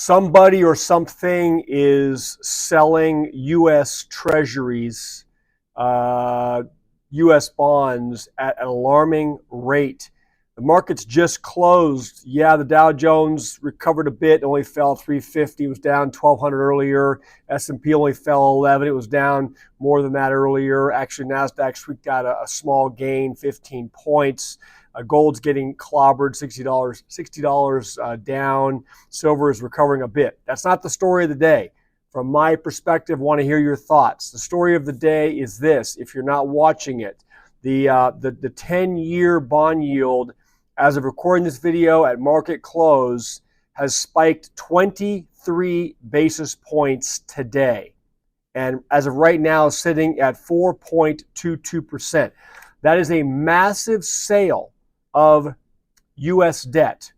somebody or something is selling U.S. treasuries, U.S. bonds at an alarming rate. The market's just closed. Yeah, the Dow Jones recovered a bit, only fell 350. It was down 1,200 earlier. S&P only fell 11. It was down more than that earlier. Actually, NASDAQ squeaked out a small gain, 15 points. Gold's getting clobbered, $60 down. Silver is recovering a bit. That's not the story of the day. From my perspective, I want to hear your thoughts. The story of the day is this, if you're not watching it. The 10-year bond yield, as of recording this video at market close, has spiked 23 basis points today. And as of right now, sitting at 4.22%. That is a massive sale of U.S. debt.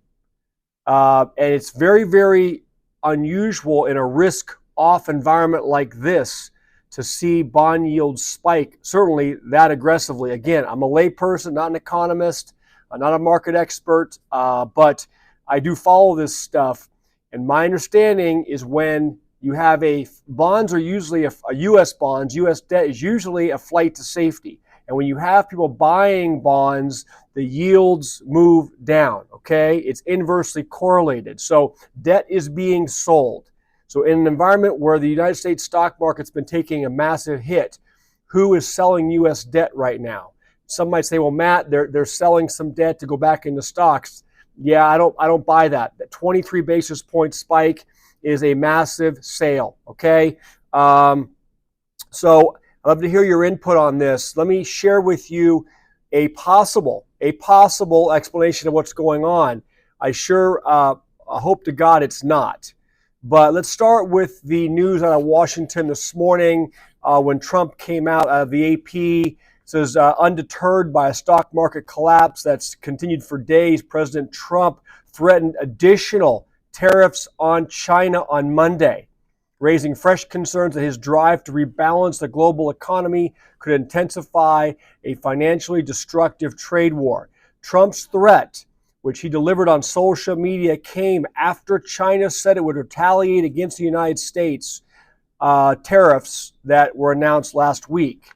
And it's very, very unusual in a risk-off environment like this to see bond yields spike, certainly that aggressively. Again, I'm a layperson, not an economist, not a market expert, but I do follow this stuff. And my understanding is when you have bonds are usually U.S. bonds, U.S. debt is usually a flight to safety. And when you have people buying bonds, the yields move down, okay? It's inversely correlated. So debt is being sold. So in an environment where the United States stock market's been taking a massive hit, who is selling U.S. debt right now? Some might say, well, Matt, they're selling some debt to go back into stocks. Yeah, I don't buy that. That 23 basis point spike is a massive sale, okay? So I'd love to hear your input on this. Let me share with you a possible explanation of what's going on. I hope to God it's not. But let's start with the news out of Washington this morning when Trump came out of the AP. It says, undeterred by a stock market collapse that's continued for days, President Trump threatened additional tariffs on China on Monday, raising fresh concerns that his drive to rebalance the global economy could intensify a financially destructive trade war. Trump's threat, which he delivered on social media, came after China said it would retaliate against the United States tariffs that were announced last week.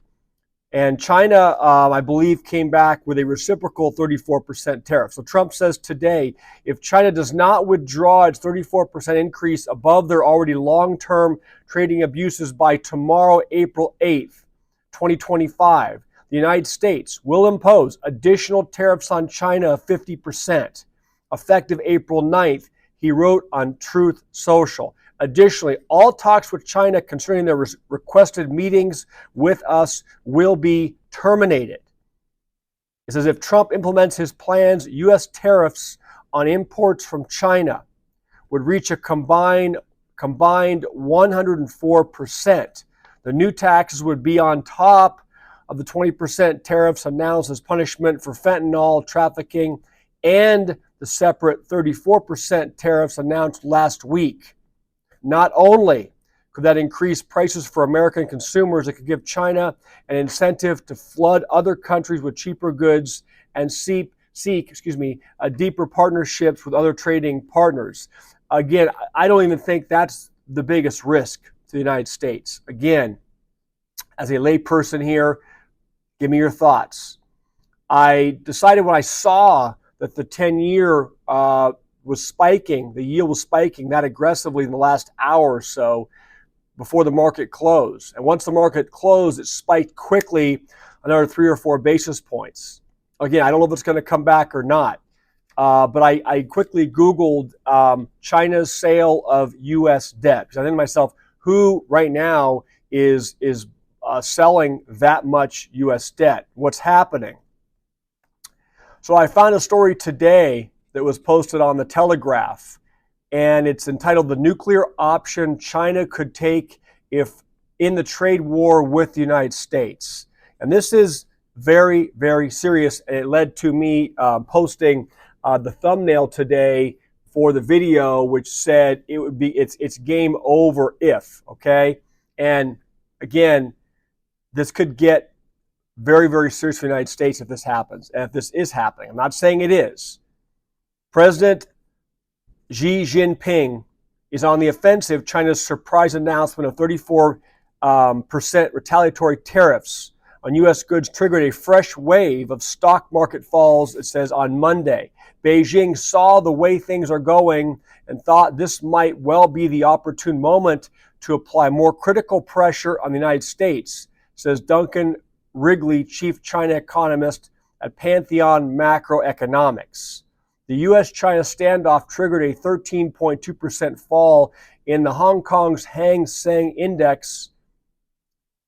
And China, I believe, came back with a reciprocal 34% tariff. So Trump says today, if China does not withdraw its 34% increase above their already long-term trading abuses by tomorrow, April 8th, 2025, the United States will impose additional tariffs on China of 50%, effective April 9th, he wrote on Truth Social. Additionally, all talks with China concerning their requested meetings with us will be terminated. It says if Trump implements his plans, U.S. tariffs on imports from China would reach a combined 104%. The new taxes would be on top of the 20% tariffs announced as punishment for fentanyl trafficking and the separate 34% tariffs announced last week. Not only could that increase prices for American consumers, it could give China an incentive to flood other countries with cheaper goods and seek deeper partnerships with other trading partners. Again, I don't even think that's the biggest risk to the United States. Again, as a layperson here, give me your thoughts. I decided when I saw that the 10-year was spiking, the yield was spiking that aggressively in the last hour or so before the market closed. And once the market closed, it spiked quickly another 3 or 4 basis points. Again, I don't know if it's going to come back or not, but I quickly Googled China's sale of U.S. debt. Because I think to myself, who right now is selling that much U.S. debt? What's happening? So I found a story today that was posted on the Telegraph, and it's entitled "The Nuclear Option China Could Take If in the Trade War with the United States." And this is very, very serious, and it led to me posting the thumbnail today for the video, which said it's game over if, okay? And again, this could get very, very serious for the United States if this happens, and if this is happening. I'm not saying it is. President Xi Jinping is on the offensive. China's surprise announcement of 34% retaliatory tariffs on U.S. goods triggered a fresh wave of stock market falls, it says, on Monday. Beijing saw the way things are going and thought this might well be the opportune moment to apply more critical pressure on the United States, says Duncan Wrigley, chief China economist at Pantheon Macroeconomics. The U.S.-China standoff triggered a 13.2% fall in the Hong Kong's Hang Seng Index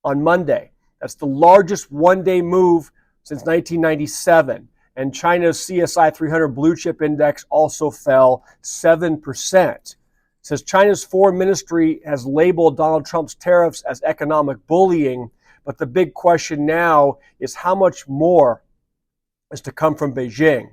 on Monday. That's the largest one-day move since 1997. And China's CSI 300 Blue Chip Index also fell 7%. It says China's foreign ministry has labeled Donald Trump's tariffs as economic bullying, but the big question now is how much more is to come from Beijing.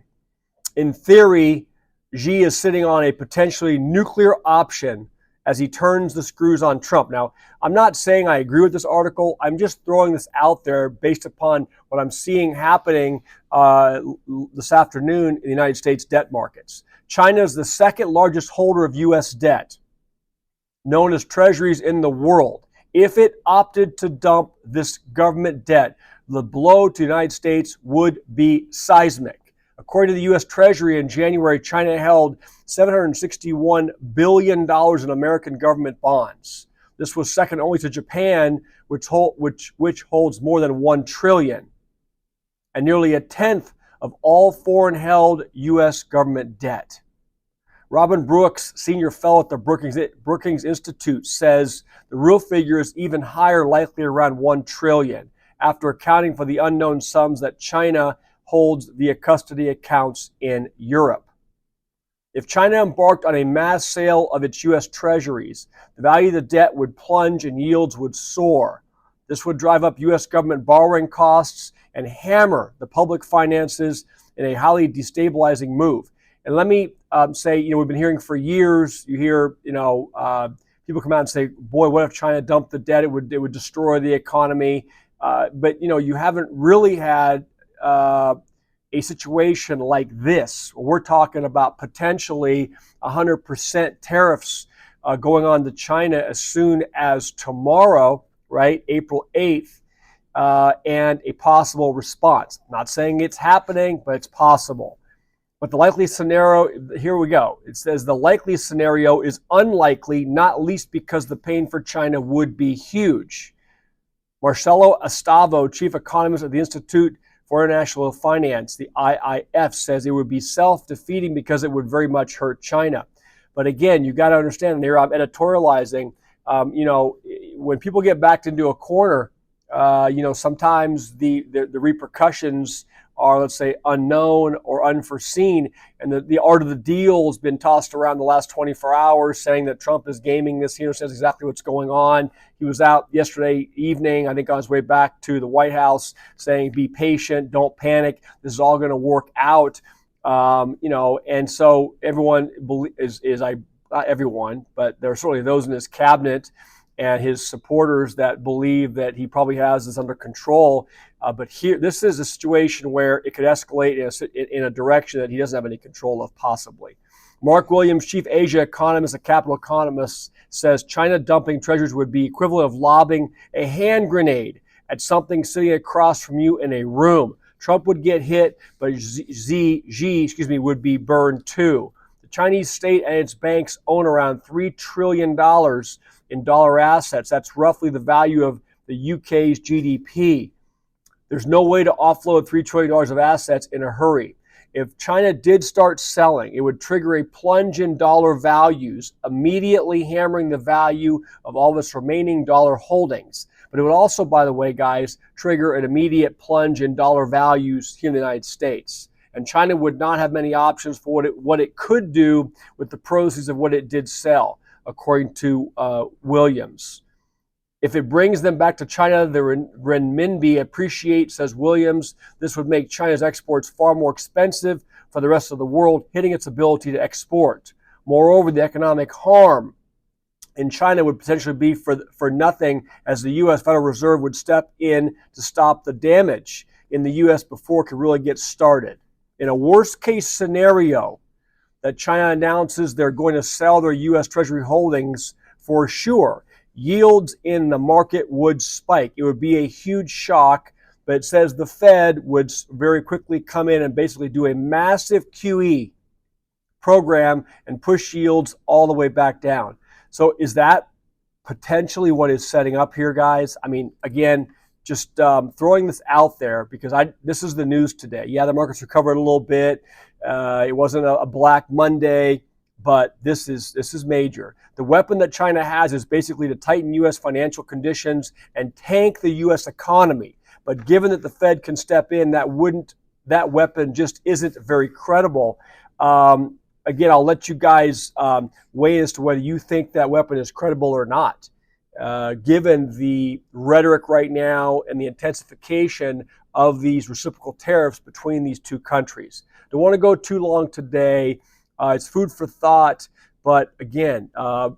In theory, Xi is sitting on a potentially nuclear option as he turns the screws on Trump. Now, I'm not saying I agree with this article. I'm just throwing this out there based upon what I'm seeing happening this afternoon in the United States debt markets. China is the second largest holder of U.S. debt, known as treasuries in the world. If it opted to dump this government debt, the blow to the United States would be seismic. According to the U.S. Treasury in January, China held $761 billion in American government bonds. This was second only to Japan, which holds more than $1 trillion, and nearly a tenth of all foreign-held U.S. government debt. Robin Brooks, senior fellow at the Brookings Institute, says the real figure is even higher, likely around $1 trillion, after accounting for the unknown sums that China holds via custody accounts in Europe. If China embarked on a mass sale of its U.S. treasuries, the value of the debt would plunge and yields would soar. This would drive up U.S. government borrowing costs and hammer the public finances in a highly destabilizing move. And let me say, we've been hearing for years, you hear, people come out and say, boy, what if China dumped the debt? It would destroy the economy. But you haven't really had a situation like this. We're talking about potentially 100% tariffs going on to China as soon as tomorrow, right, April 8th, and a possible response. Not saying it's happening, but it's possible. But the likely scenario, here we go. It says the likely scenario is unlikely, not least because the pain for China would be huge. Marcelo Estavo, chief economist at the Institute for International Finance, the IIF, says it would be self-defeating because it would very much hurt China. But again, you got to understand, and here I'm editorializing, when people get backed into a corner, sometimes the repercussions are, let's say, unknown or unforeseen. And the art of the deal has been tossed around the last 24 hours, saying that Trump is gaming this. He understands exactly what's going on. He was out yesterday evening, I think on his way back to the White House, saying, be patient, don't panic. This is all going to work out. And so everyone not everyone, but there are certainly those in his cabinet and his supporters that believe that he probably has this under control. But here, this is a situation where it could escalate in a direction that he doesn't have any control of, possibly. Mark Williams, chief Asia economist at Capital Economists, says China dumping treasuries would be equivalent of lobbing a hand grenade at something sitting across from you in a room. Trump would get hit, but Xi would be burned too. The Chinese state and its banks own around $3 trillion in dollar assets. That's roughly the value of the UK's GDP. There's no way to offload $3 trillion of assets in a hurry. If China did start selling, it would trigger a plunge in dollar values, immediately hammering the value of all of its remaining dollar holdings. But it would also, by the way, guys, trigger an immediate plunge in dollar values here in the United States. And China would not have many options for what it could do with the proceeds of what it did sell, according to Williams. If it brings them back to China, the renminbi appreciates, says Williams. This would make China's exports far more expensive for the rest of the world, hitting its ability to export. Moreover, the economic harm in China would potentially be for nothing, as the U.S. Federal Reserve would step in to stop the damage in the U.S. before it could really get started. In a worst-case scenario, that China announces they're going to sell their U.S. Treasury holdings, for sure, yields in the market would spike. It would be a huge shock, but it says the Fed would very quickly come in and basically do a massive QE program and push yields all the way back down. So is that potentially what is setting up here, guys? I mean, again, just throwing this out there because this is the news today. Yeah, the markets recovered a little bit. It wasn't a Black Monday, but this is major. The weapon that China has is basically to tighten U.S. financial conditions and tank the U.S. economy. But given that the Fed can step in, that weapon just isn't very credible. Again, I'll let you guys weigh as to whether you think that weapon is credible or not. Given the rhetoric right now and the intensification of these reciprocal tariffs between these two countries. Don't want to go too long today. It's food for thought. But again,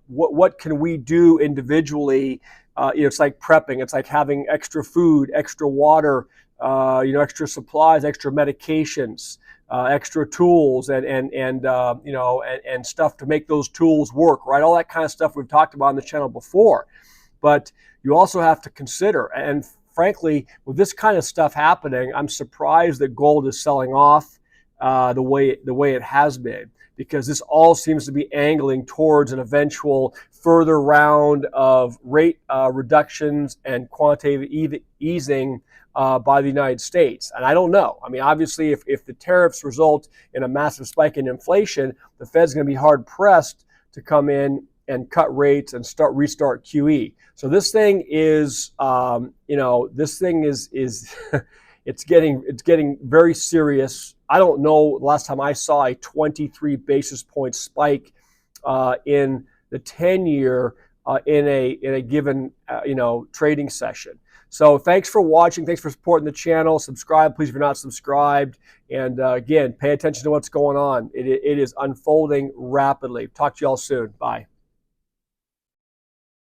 what can we do individually? It's like prepping. It's like having extra food, extra water, extra supplies, extra medications, extra tools, and stuff to make those tools work. Right, all that kind of stuff we've talked about on the channel before. But you also have to consider, and frankly, with this kind of stuff happening, I'm surprised that gold is selling off the way it has been, because this all seems to be angling towards an eventual further round of rate reductions and quantitative easing by the United States. And I don't know. I mean, obviously, if the tariffs result in a massive spike in inflation, the Fed's going to be hard pressed to come in and cut rates and restart QE. So this thing is, it's getting very serious. I don't know the last time I saw a 23 basis point spike in the 10-year in a given trading session. So thanks for watching. Thanks for supporting the channel. Subscribe, please, if you're not subscribed. And again, pay attention to what's going on. It is unfolding rapidly. Talk to you all soon. Bye.